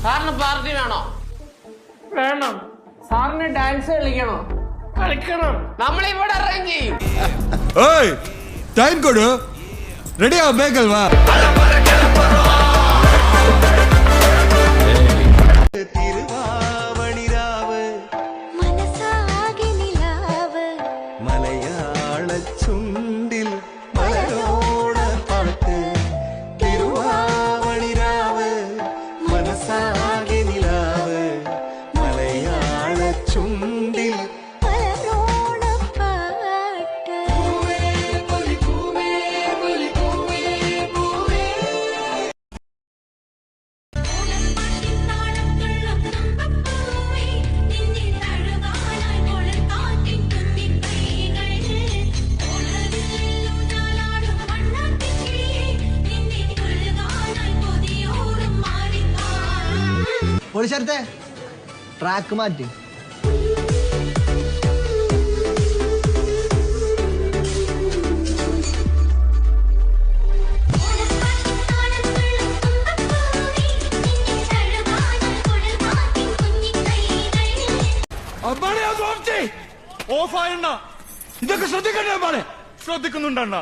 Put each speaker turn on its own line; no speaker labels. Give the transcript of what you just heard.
സാറിന് പാർട്ടി വേണോ?
വേണം. സാറിന് ഡാൻസ് കളിക്കണോ? കളിക്കണം.
നമ്മളിവിടെ അറേഞ്ച് ചെയ്യും.
ടൈം കൊടു. റെഡിയാ ബേക്കൽ വാ.
തിരുവാവണിരാവ് മനസാകെ നിലാവ് മലയാള ചുണ്ടിൽ മലരോട പാട്ട്. തിരുവാവണിരാവ് മനസാകെ നിലാവ് മലയാള ചുണ്ടിൽ മലരോട പാട്ട്.
പോലീസത്തെ ട്രാക്ക് മാറ്റി.
ഓഫായണ്ണ ഇതൊക്കെ ശ്രദ്ധിക്കണ്ടേ? ശ്രദ്ധിക്കുന്നുണ്ടണ്ണ.